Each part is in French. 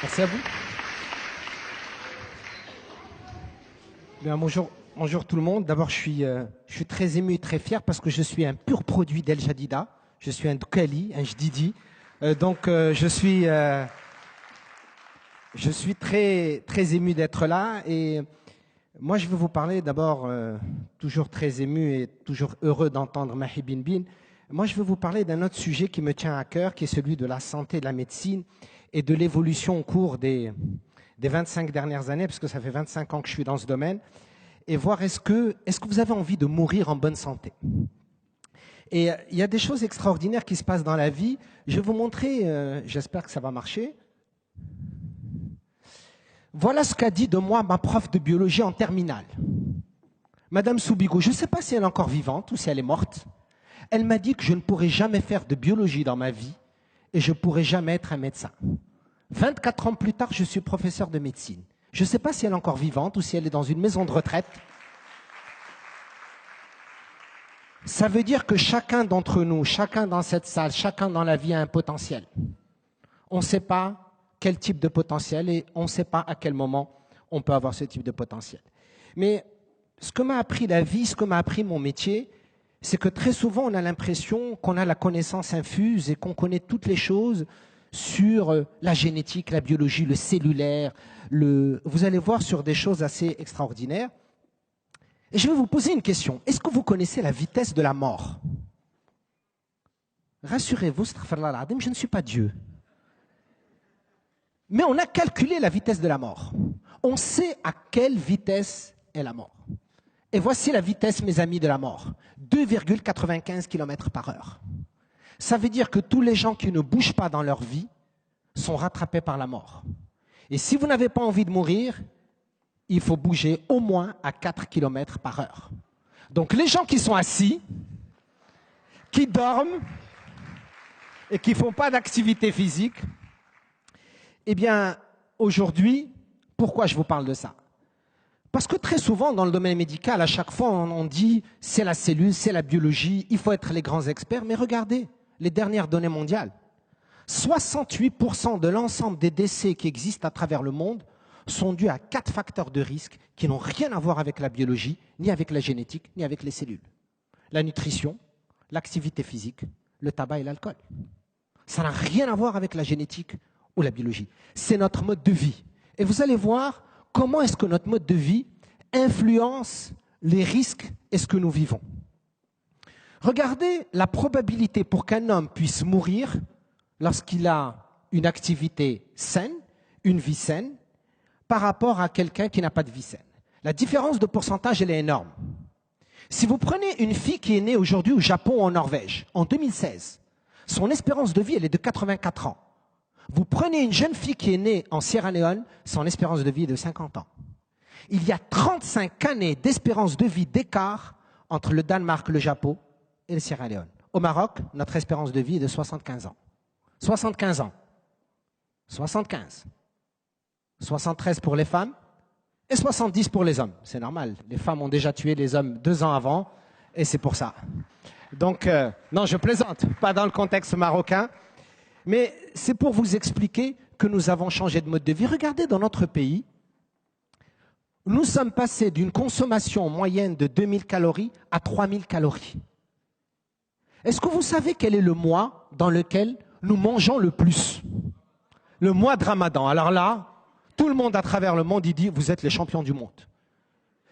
Merci à vous. Bien, bonjour tout le monde. D'abord, je suis très ému et très fier parce que je suis un pur produit d'El Jadida. Je suis un Doukali, un Jdidi. Je suis très, très ému d'être là. Et moi, je vais vous parler d'abord, toujours très ému et toujours heureux d'entendre Mahi Bin Bin. Moi, je vais vous parler d'un autre sujet qui me tient à cœur, qui est celui de la santé, de la médecine et de l'évolution au cours des 25 dernières années, parce que ça fait 25 ans que je suis dans ce domaine, et voir est-ce que vous avez envie de mourir en bonne santé. Et il y a des choses extraordinaires qui se passent dans la vie. Je vais vous montrer, j'espère que ça va marcher. Voilà ce qu'a dit de moi ma prof de biologie en terminale. Madame Soubigo, je ne sais pas si elle est encore vivante ou si elle est morte. Elle m'a dit que je ne pourrais jamais faire de biologie dans ma vie et je ne pourrais jamais être un médecin. 24 ans plus tard, je suis professeur de médecine. Je ne sais pas si elle est encore vivante ou si elle est dans une maison de retraite. Ça veut dire que chacun d'entre nous, chacun dans cette salle, chacun dans la vie a un potentiel. On ne sait pas quel type de potentiel et on ne sait pas à quel moment on peut avoir ce type de potentiel. Mais ce que m'a appris la vie, ce que m'a appris mon métier, c'est que très souvent on a l'impression qu'on a la connaissance infuse et qu'on connaît toutes les choses sur la génétique, la biologie, le cellulaire. Vous allez voir sur des choses assez extraordinaires. Et je vais vous poser une question. Est-ce que vous connaissez la vitesse de la mort? Rassurez-vous, je ne suis pas Dieu. Mais on a calculé la vitesse de la mort. On sait à quelle vitesse est la mort. Et voici la vitesse, mes amis, de la mort. 2,95 km/h. Ça veut dire que tous les gens qui ne bougent pas dans leur vie sont rattrapés par la mort. Et si vous n'avez pas envie de mourir, il faut bouger au moins à 4 km/h. Donc les gens qui sont assis, qui dorment et qui ne font pas d'activité physique, eh bien, aujourd'hui, pourquoi je vous parle de ça? Parce que très souvent, dans le domaine médical, à chaque fois, on dit c'est la cellule, c'est la biologie, il faut être les grands experts. Mais regardez les dernières données mondiales. 68% de l'ensemble des décès qui existent à travers le monde sont dus à 4 facteurs de risque qui n'ont rien à voir avec la biologie, ni avec la génétique, ni avec les cellules. La nutrition, l'activité physique, le tabac et l'alcool. Ça n'a rien à voir avec la génétique ou la biologie. C'est notre mode de vie. Et vous allez voir comment est-ce que notre mode de vie influence les risques et ce que nous vivons. Regardez la probabilité pour qu'un homme puisse mourir lorsqu'il a une activité saine, une vie saine, par rapport à quelqu'un qui n'a pas de vie saine. La différence de pourcentage, elle est énorme. Si vous prenez une fille qui est née aujourd'hui au Japon ou en Norvège, en 2016, son espérance de vie, elle est de 84 ans. Vous prenez une jeune fille qui est née en Sierra Leone, son espérance de vie est de 50 ans. Il y a 35 années d'espérance de vie d'écart entre le Danemark, le Japon et le Sierra Leone. Au Maroc, notre espérance de vie est de 75 ans. 75 ans. 75. 73 pour les femmes et 70 pour les hommes. C'est normal. Les femmes ont déjà tué les hommes 2 ans avant et c'est pour ça. Donc, non, je plaisante, pas dans le contexte marocain. Mais c'est pour vous expliquer que nous avons changé de mode de vie. Regardez dans notre pays, nous sommes passés d'une consommation moyenne de 2000 calories à 3000 calories. Est-ce que vous savez quel est le mois dans lequel nous mangeons le plus? Le mois de Ramadan. Alors là, tout le monde à travers le monde, il dit, vous êtes les champions du monde.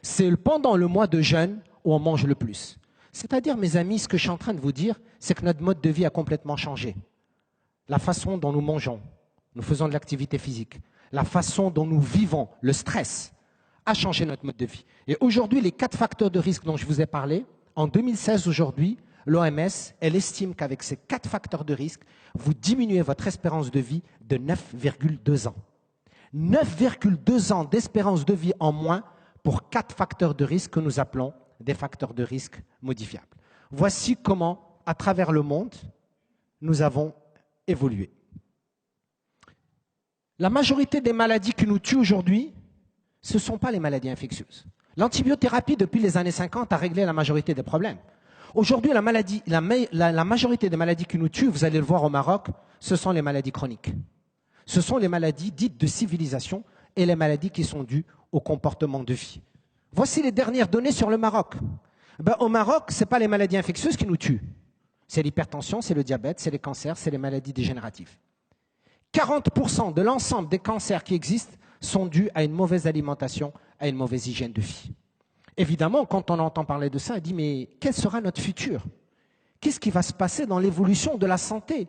C'est pendant le mois de jeûne où on mange le plus. C'est-à-dire, mes amis, ce que je suis en train de vous dire, c'est que notre mode de vie a complètement changé. La façon dont nous mangeons, nous faisons de l'activité physique, la façon dont nous vivons, le stress, a changé notre mode de vie. Et aujourd'hui, les 4 facteurs de risque dont je vous ai parlé, en 2016 aujourd'hui, l'OMS, elle estime qu'avec ces 4 facteurs de risque, vous diminuez votre espérance de vie de 9,2 ans. 9,2 ans d'espérance de vie en moins pour 4 facteurs de risque que nous appelons des facteurs de risque modifiables. Voici comment, à travers le monde, nous avons évolué. La majorité des maladies qui nous tuent aujourd'hui, ce ne sont pas les maladies infectieuses. L'antibiothérapie, depuis les années 50, a réglé la majorité des problèmes. Aujourd'hui, la majorité des maladies qui nous tuent, vous allez le voir au Maroc, ce sont les maladies chroniques. Ce sont les maladies dites de civilisation et les maladies qui sont dues au comportement de vie. Voici les dernières données sur le Maroc. Au Maroc, ce n'est pas les maladies infectieuses qui nous tuent. C'est l'hypertension, c'est le diabète, c'est les cancers, c'est les maladies dégénératives. 40% de l'ensemble des cancers qui existent sont dus à une mauvaise alimentation, à une mauvaise hygiène de vie. Évidemment, quand on entend parler de ça, on dit mais quel sera notre futur? Qu'est-ce qui va se passer dans l'évolution de la santé?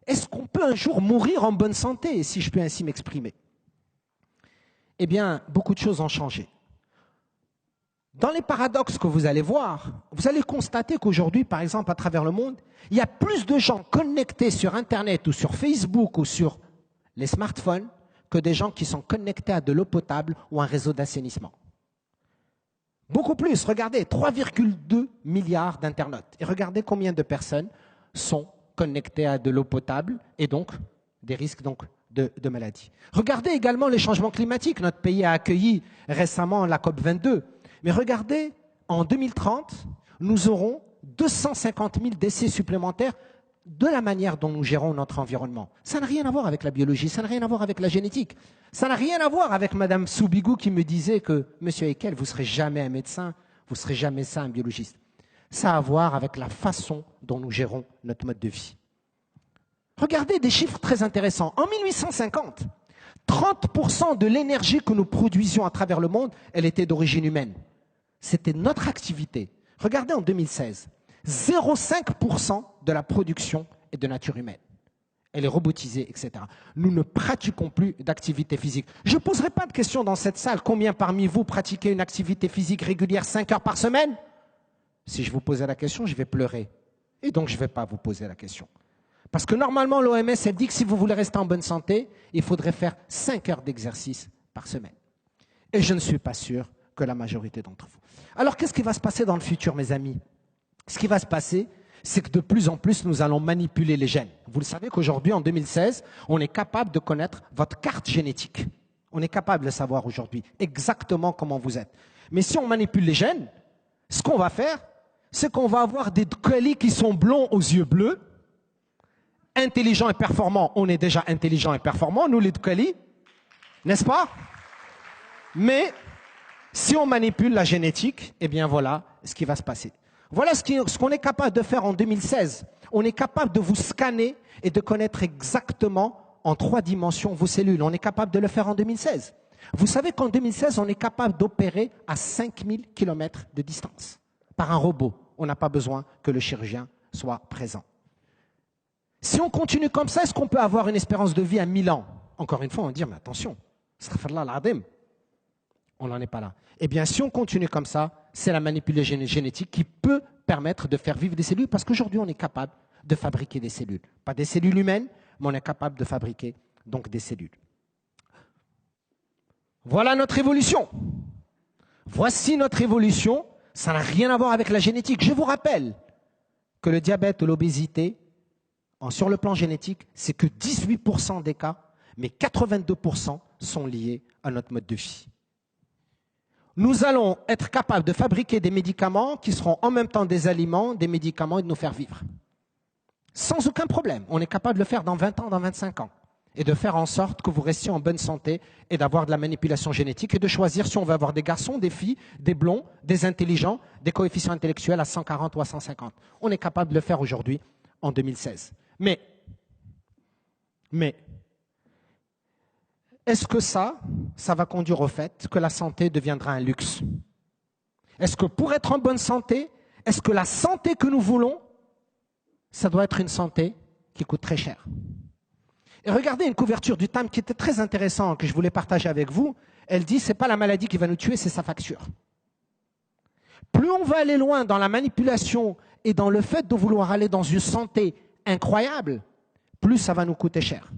Est-ce qu'on peut un jour mourir en bonne santé, si je peux ainsi m'exprimer? Eh bien, beaucoup de choses ont changé. Dans les paradoxes que vous allez voir, vous allez constater qu'aujourd'hui, par exemple, à travers le monde, il y a plus de gens connectés sur Internet ou sur Facebook ou sur les smartphones que des gens qui sont connectés à de l'eau potable ou un réseau d'assainissement. Beaucoup plus. Regardez, 3,2 milliards d'internautes. Et regardez combien de personnes sont connectées à de l'eau potable et donc des risques de maladies. Regardez également les changements climatiques. Notre pays a accueilli récemment la COP22. Mais regardez, en 2030, nous aurons 250 000 décès supplémentaires de la manière dont nous gérons notre environnement. Ça n'a rien à voir avec la biologie, ça n'a rien à voir avec la génétique. Ça n'a rien à voir avec Madame Soubigou qui me disait que, Monsieur Ekel, vous ne serez jamais un médecin, vous ne serez jamais ça, un biologiste. Ça a à voir avec la façon dont nous gérons notre mode de vie. Regardez des chiffres très intéressants. En 1850, 30% de l'énergie que nous produisions à travers le monde, elle était d'origine humaine. C'était notre activité. Regardez en 2016, 0,5% de la production est de nature humaine. Elle est robotisée, etc. Nous ne pratiquons plus d'activité physique. Je ne poserai pas de questions dans cette salle. Combien parmi vous pratiquez une activité physique régulière 5 heures par semaine? Si je vous posais la question, je vais pleurer. Et donc, je ne vais pas vous poser la question. Parce que normalement, l'OMS, elle dit que si vous voulez rester en bonne santé, il faudrait faire 5 heures d'exercice par semaine. Et je ne suis pas sûr que la majorité d'entre vous. Alors, qu'est-ce qui va se passer dans le futur, mes amis? Ce qui va se passer, c'est que de plus en plus, nous allons manipuler les gènes. Vous le savez qu'aujourd'hui, en 2016, on est capable de connaître votre carte génétique. On est capable de savoir aujourd'hui exactement comment vous êtes. Mais si on manipule les gènes, ce qu'on va faire, c'est qu'on va avoir des colis qui sont blonds aux yeux bleus, intelligents et performants. On est déjà intelligents et performants, nous les colis, n'est-ce pas? Mais si on manipule la génétique, eh bien voilà ce qui va se passer. Voilà ce qu'on est capable de faire en 2016. On est capable de vous scanner et de connaître exactement en 3 dimensions vos cellules. On est capable de le faire en 2016. Vous savez qu'en 2016, on est capable d'opérer à 5000 km de distance par un robot. On n'a pas besoin que le chirurgien soit présent. Si on continue comme ça, est-ce qu'on peut avoir une espérance de vie à 1000 ans? Encore une fois, on va dire, mais attention, on n'en est pas là. Eh bien, si on continue comme ça, c'est la manipulation génétique qui peut permettre de faire vivre des cellules, parce qu'aujourd'hui, on est capable de fabriquer des cellules. Pas des cellules humaines, mais on est capable de fabriquer donc des cellules. Voilà notre évolution. Voici notre évolution. Ça n'a rien à voir avec la génétique. Je vous rappelle que le diabète ou l'obésité, sur le plan génétique, c'est que 18% des cas, mais 82% sont liés à notre mode de vie. Nous allons être capables de fabriquer des médicaments qui seront en même temps des aliments, des médicaments et de nous faire vivre. Sans aucun problème. On est capable de le faire dans 20 ans, dans 25 ans. Et de faire en sorte que vous restiez en bonne santé et d'avoir de la manipulation génétique et de choisir si on veut avoir des garçons, des filles, des blonds, des intelligents, des coefficients intellectuels à 140 ou à 150. On est capable de le faire aujourd'hui en 2016. Mais, est-ce que ça va conduire au fait que la santé deviendra un luxe? Est-ce que pour être en bonne santé, est-ce que la santé que nous voulons, ça doit être une santé qui coûte très cher? Et regardez une couverture du Time qui était très intéressante, que je voulais partager avec vous. Elle dit, ce n'est pas la maladie qui va nous tuer, c'est sa facture. Plus on va aller loin dans la manipulation et dans le fait de vouloir aller dans une santé incroyable, plus ça va nous coûter cher.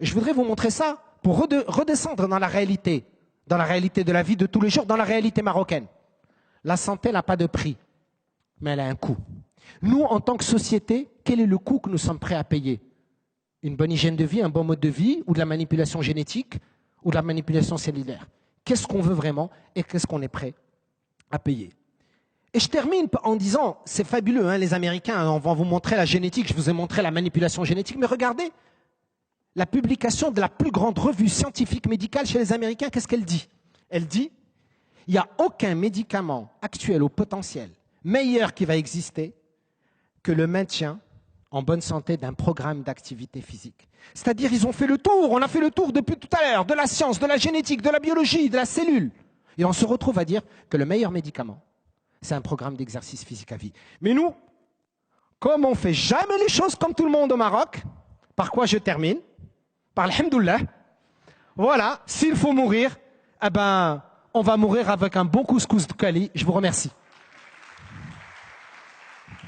Et je voudrais vous montrer ça pour redescendre dans la réalité de la vie de tous les jours, dans la réalité marocaine. La santé n'a pas de prix, mais elle a un coût. Nous, en tant que société, quel est le coût que nous sommes prêts à payer? Une bonne hygiène de vie, un bon mode de vie, ou de la manipulation génétique, ou de la manipulation cellulaire? Qu'est-ce qu'on veut vraiment et qu'est-ce qu'on est prêt à payer? Et je termine en disant, c'est fabuleux, hein, les Américains, on va vous montrer la génétique, je vous ai montré la manipulation génétique, mais regardez, la publication de la plus grande revue scientifique médicale chez les Américains, qu'est-ce qu'elle dit? Elle dit, il n'y a aucun médicament actuel au potentiel meilleur qui va exister que le maintien en bonne santé d'un programme d'activité physique. C'est-à-dire, ils ont fait le tour, on a fait le tour depuis tout à l'heure, de la science, de la génétique, de la biologie, de la cellule. Et on se retrouve à dire que le meilleur médicament, c'est un programme d'exercice physique à vie. Mais nous, comme on ne fait jamais les choses comme tout le monde au Maroc, par quoi je termine? Par alhamdoulilah. Voilà, s'il faut mourir, eh ben, on va mourir avec un bon couscous de Kali. Je vous remercie.